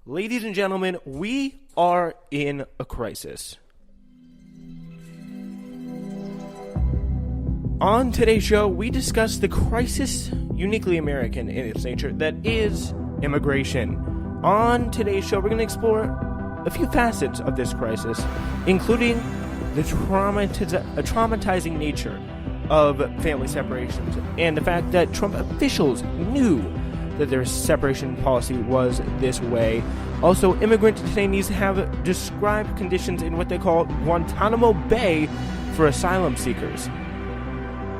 Ladies and gentlemen, we are in a crisis. On today's show, we discuss the crisis uniquely American in its nature that is immigration. On today's show, we're going to explore a few facets of this crisis, including the traumatizing nature of family separations and the fact that Trump officials knew that their separation policy was this way. Also, immigrant detainees have described conditions in what they call Guantanamo Bay for asylum seekers.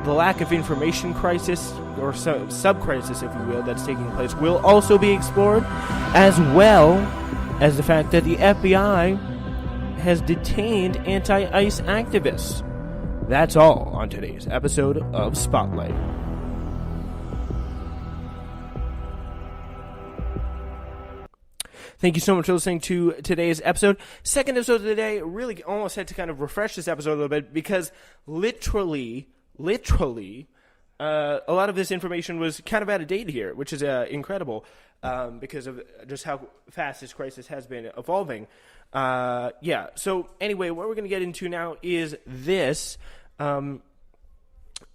The lack of information crisis, or sub-crisis, if you will, that's taking place will also be explored, as well as the fact that the FBI has detained anti-ICE activists. That's all on today's episode of Spotlight. Thank you so much for listening to today's episode. Second episode of the day. Really almost had to kind of refresh this episode a little bit because literally, a lot of this information was kind of out of date here, which is incredible because of just how fast this crisis has been evolving. So anyway, what we're going to get into now is this, and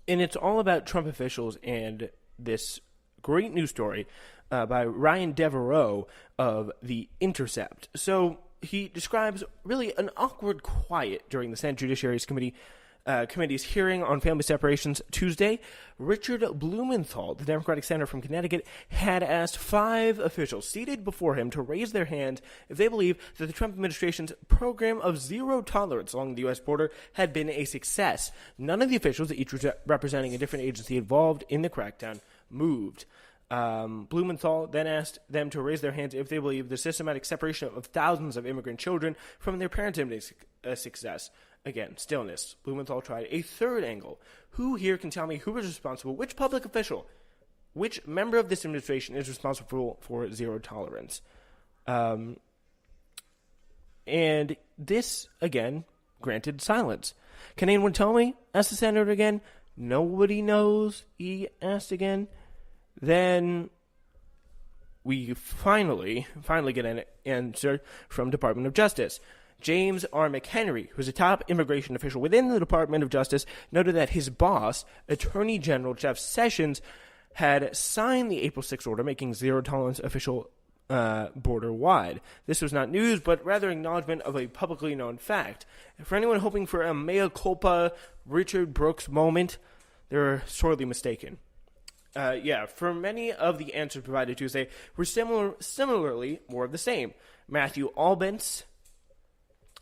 it's all about Trump officials and this great news story by Ryan Devereaux of The Intercept. So he describes really an awkward quiet during the Senate Judiciary's Committee's hearing on family separations Tuesday. Richard Blumenthal, the Democratic senator from Connecticut, had asked 5 officials seated before him to raise their hands if they believe that the Trump administration's program of zero tolerance along the U.S. border had been a success. None of the officials, each representing a different agency involved in the crackdown, moved. Blumenthal then asked them to raise their hands if they believe the systematic separation of thousands of immigrant children from their parents had been a success. Again, stillness. Blumenthal tried a third angle. Who here can tell me who is responsible, which public official, which member of this administration is responsible for zero tolerance? And this, again, granted silence. Can anyone tell me? Asked the senator again. Nobody knows, he asked again. Then we finally get an answer from Department of Justice. James R. McHenry, who's a top immigration official within the Department of Justice, noted that his boss, Attorney General Jeff Sessions, had signed the April 6th order making zero tolerance official border-wide. This was not news, but rather acknowledgement of a publicly known fact. For anyone hoping for a mea culpa Richard Brooks moment, they're sorely mistaken. For many of the answers provided Tuesday were similarly more of the same. Matthew Albence,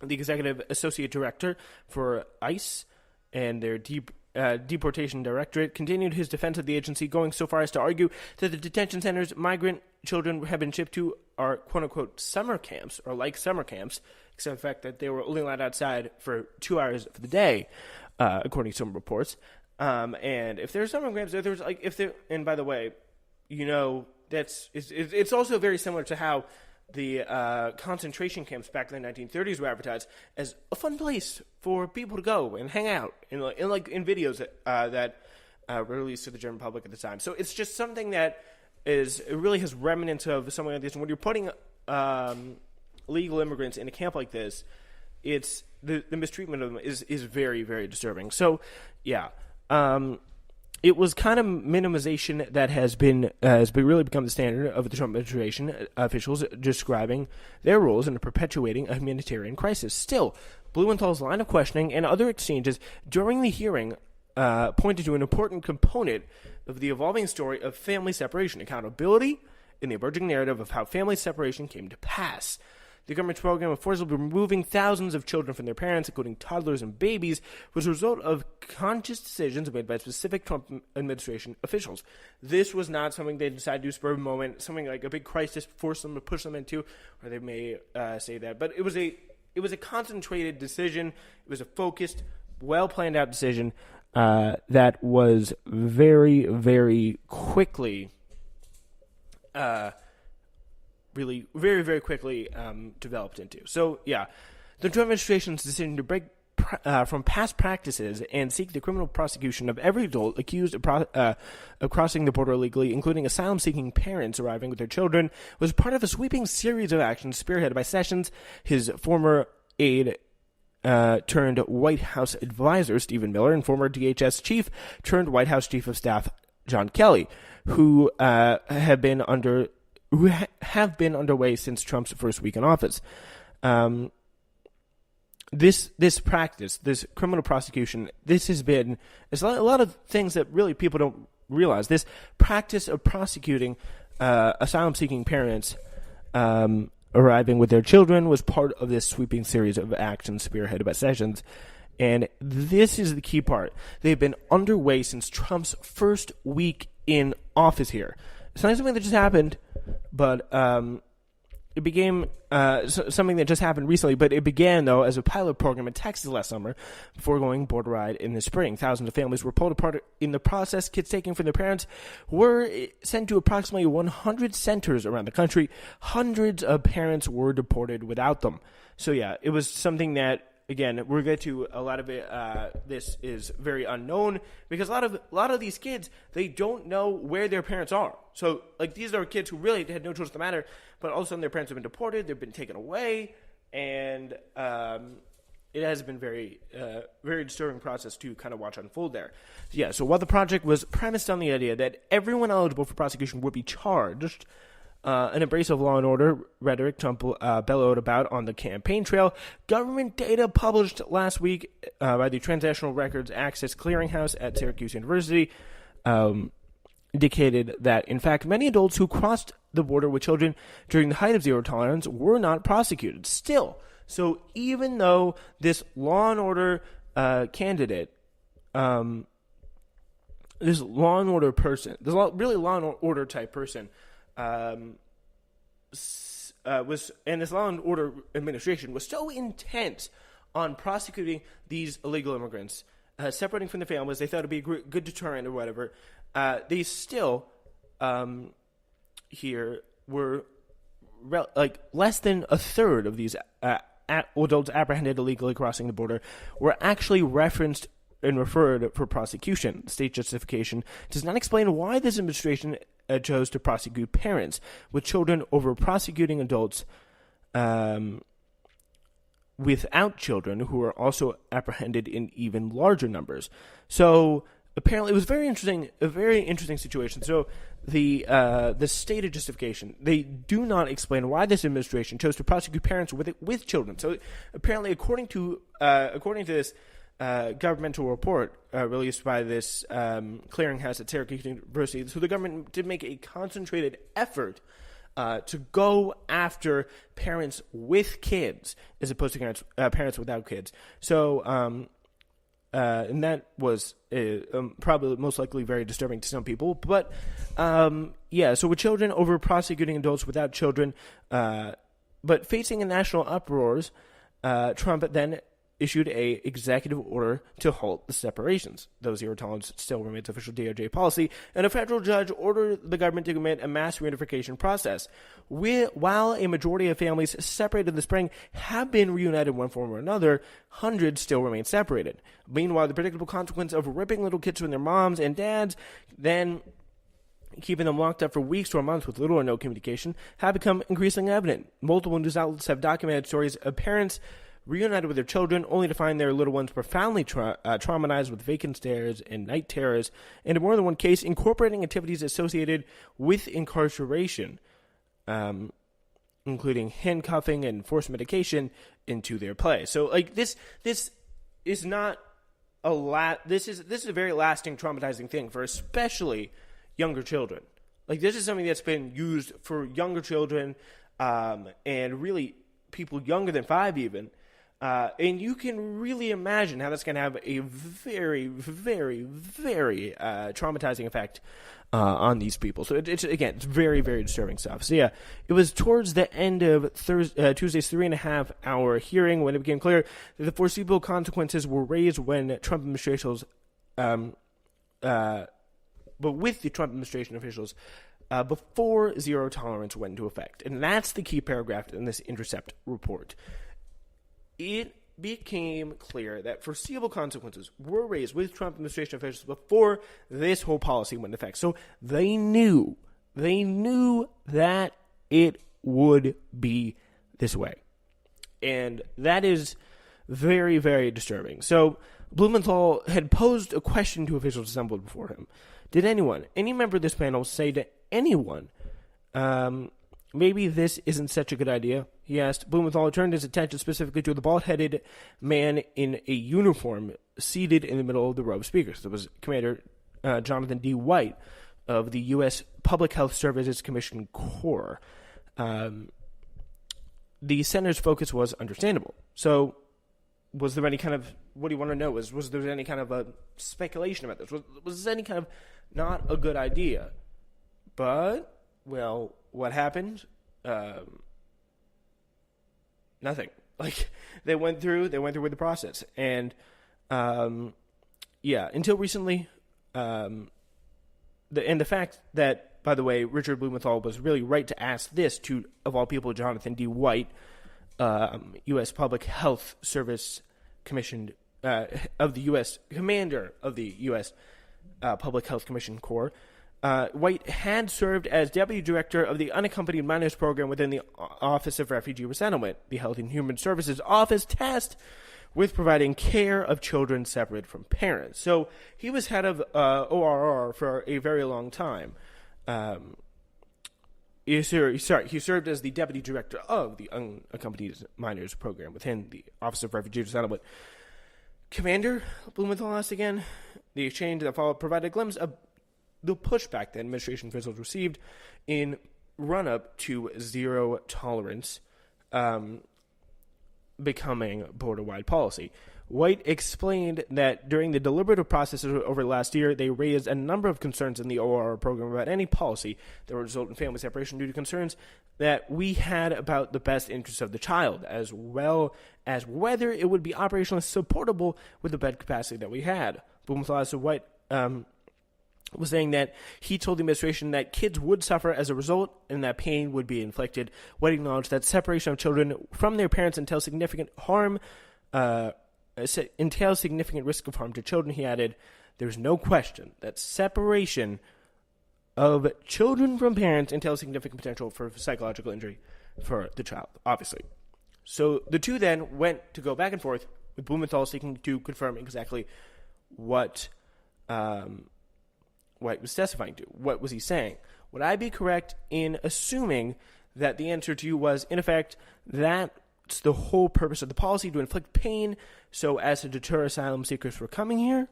the executive associate director for ICE and their deportation directorate, continued his defense of the agency, going so far as to argue that the detention centers migrant children have been shipped to are quote-unquote summer camps, or like summer camps, except the fact that they were only allowed outside for 2 hours for the day, according to some reports. And if there's summer camps, and by the way, it's also very similar to how the concentration camps back in the 1930s were advertised as a fun place for people to go and hang out in videos that were released to the general public at the time. So it's just something that it really has remnants of something like this. And when you're putting legal immigrants in a camp like this, it's the mistreatment of them is very, very disturbing. So yeah. It was kind of minimization that has really become the standard of the Trump administration officials describing their roles in perpetuating a humanitarian crisis. Still, Blumenthal's line of questioning and other exchanges during the hearing pointed to an important component of the evolving story of family separation, accountability in the emerging narrative of how family separation came to pass. The government's program of forcibly removing thousands of children from their parents, including toddlers and babies, was a result of conscious decisions made by specific Trump administration officials. This was not something they decided to do spur of the moment, something like a big crisis forced them to push them into, or they may say that. But it was a concentrated decision. It was a focused, well-planned out decision that was very, very quickly really very, very quickly developed into. So, yeah, the Trump administration's decision to break from past practices and seek the criminal prosecution of every adult accused of crossing the border illegally, including asylum-seeking parents arriving with their children, was part of a sweeping series of actions spearheaded by Sessions, his former aide turned White House advisor Stephen Miller, and former DHS chief turned White House chief of staff John Kelly, who have been underway since Trump's first week in office. This practice, this criminal prosecution, it's a lot of things that really people don't realize. This practice of prosecuting asylum-seeking parents arriving with their children was part of this sweeping series of actions spearheaded by Sessions. And this is the key part. They've been underway since Trump's first week in office here. It's not something that just happened, but it became something that just happened recently, but it began, though, as a pilot program in Texas last summer before going border wide in the spring. Thousands of families were pulled apart in the process. Kids taken from their parents were sent to approximately 100 centers around the country. Hundreds of parents were deported without them. So, yeah, it was something that, again, we're going to a lot of it. This is very unknown because a lot of these kids, they don't know where their parents are. So, like, these are kids who really had no choice in the matter, but all of a sudden their parents have been deported, they've been taken away, and it has been very disturbing process to kind of watch unfold there. Yeah. So while the project was premised on the idea that everyone eligible for prosecution would be charged. An embrace of law and order rhetoric Trump bellowed about on the campaign trail. Government data published last week by the Transnational Records Access Clearinghouse at Syracuse University indicated that, in fact, many adults who crossed the border with children during the height of zero tolerance were not prosecuted. Still, so even though this law and order candidate, this law and order person, really law and order type person, this law and order administration was so intense on prosecuting these illegal immigrants, separating from the families, they thought it'd be a good deterrent or whatever. They still here were less than a third of these adults apprehended illegally crossing the border were actually referenced and referred for prosecution. State justification does not explain why this administration chose to prosecute parents with children over prosecuting adults without children who are also apprehended in even larger numbers. So apparently it was a very interesting situation. So the stated justification, they do not explain why this administration chose to prosecute parents with children. So apparently according to this governmental report released by this clearinghouse at Syracuse University. So the government did make a concentrated effort to go after parents with kids as opposed to parents without kids. So, and that was probably most likely very disturbing to some people. But, so with children over prosecuting adults without children, but facing a national uproars, Trump then issued a executive order to halt the separations. Though zero tolerance still remains official DOJ policy, and a federal judge ordered the government to commit a mass reunification process. While a majority of families separated in the spring have been reunited in one form or another, hundreds still remain separated. Meanwhile, the predictable consequence of ripping little kids from their moms and dads, then keeping them locked up for weeks or months with little or no communication, have become increasingly evident. Multiple news outlets have documented stories of parents reunited with their children only to find their little ones profoundly traumatized with vacant stares and night terrors, and in more than one case, incorporating activities associated with incarceration, including handcuffing and forced medication, into their play. So, like, this is not this is a very lasting, traumatizing thing for especially younger children. Like, this is something that's been used for younger children, and really people younger than 5 even. And you can really imagine how that's going to have a very, very, very traumatizing effect on these people. So it's very, very disturbing stuff. So yeah, it was towards the end of Tuesday's 3.5-hour hearing when it became clear that the foreseeable consequences were raised when Trump administrations, but with the Trump administration officials, before zero tolerance went into effect. And that's the key paragraph in this Intercept report. It became clear that foreseeable consequences were raised with Trump administration officials before this whole policy went into effect. So they knew that it would be this way. And that is very, very disturbing. So Blumenthal had posed a question to officials assembled before him. Did any member of this panel say to anyone, maybe this isn't such a good idea? He asked. Blumenthal turned his attention specifically to the bald-headed man in a uniform seated in the middle of the row of speakers. There was Commander Jonathan D. White of the U.S. Public Health Services Commission Corps. The senator's focus was understandable. So was there any kind of, what do you want to know, was there any kind of a speculation about this? Was this any kind of not a good idea? But, well, what happened? Nothing. Like, they went through with the process. And, until recently, the fact that, by the way, Richard Blumenthal was really right to ask this to, of all people, Jonathan D. White, U.S. Public Health Service Commission, of the U.S. Commander of the U.S. Public Health Commission Corps. White had served as Deputy Director of the Unaccompanied Minors Program within the Office of Refugee Resettlement, the Health and Human Services Office tasked with providing care of children separated from parents. So he was head of ORR for a very long time. He served as the Deputy Director of the Unaccompanied Minors Program within the Office of Refugee Resettlement. Commander, Blumenthal asked again. The exchange that followed provided a glimpse of the pushback that administration officials received in run-up to zero tolerance becoming border-wide policy. White explained that during the deliberative process over the last year, they raised a number of concerns in the ORR program about any policy that would result in family separation due to concerns that we had about the best interests of the child, as well as whether it would be operationally supportable with the bed capacity that we had. Blumenthal, so White was saying that he told the administration that kids would suffer as a result and that pain would be inflicted. White acknowledged that separation of children from their parents entails significant risk of harm to children. He added, there's no question that separation of children from parents entails significant potential for psychological injury for the child, obviously. So the two then went to go back and forth, with Blumenthal seeking to confirm exactly what White was testifying to. What was he saying? Would I be correct in assuming that the answer to you was, in effect, that's the whole purpose of the policy, to inflict pain so as to deter asylum seekers from coming here?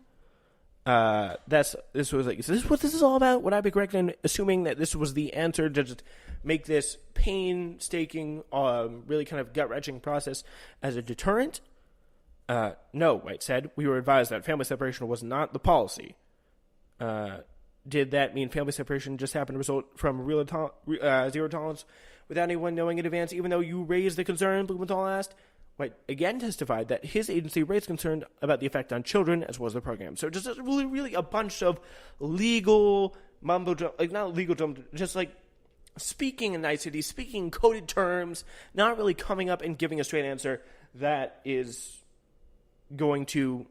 Is this what this is all about? Would I be correct in assuming that this was the answer, to just make this painstaking, really kind of gut-wrenching process as a deterrent? No, White said. We were advised that family separation was not the policy. Did that mean family separation just happened to result from zero tolerance without anyone knowing in advance, even though you raised the concern? Blumenthal asked. White again testified that his agency raised concern about the effect on children as well as the program. So just really a bunch of legal mumbo jumbo, like not legal jumbo, just like speaking in niceties, speaking coded terms, not really coming up and giving a straight answer that is going to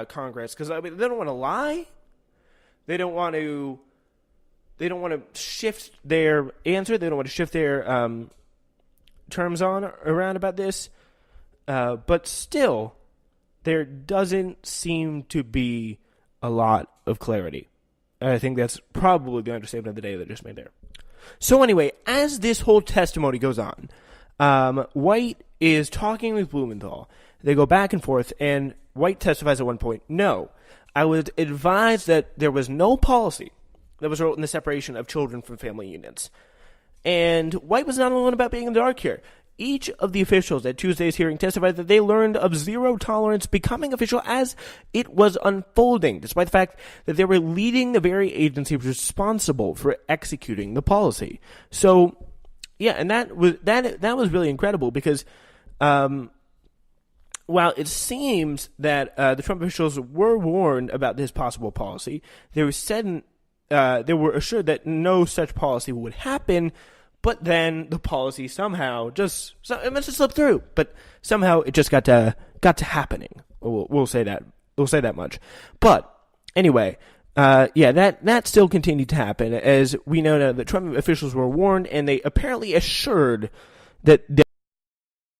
Congress, because I mean, they don't want to lie. They don't want to shift their answer. They don't want to shift their terms around about this. But still, there doesn't seem to be a lot of clarity. I think that's probably the understatement of the day that I just made there. So anyway, as this whole testimony goes on, White is talking with Blumenthal. They go back and forth, and White testifies at one point, no, I was advised that there was no policy that was resulting in the separation of children from family units. And White was not alone about being in the dark here. Each of the officials at Tuesday's hearing testified that they learned of zero tolerance becoming official as it was unfolding, despite the fact that they were leading the very agency responsible for executing the policy. So, yeah, and that was really incredible because while it seems that the Trump officials were warned about this possible policy, they were assured that no such policy would happen. But then the policy somehow it must have slipped through. But somehow it just got to happening. We'll say that. We'll say that much. But anyway, that still continued to happen, as we know now that Trump officials were warned, and they apparently assured that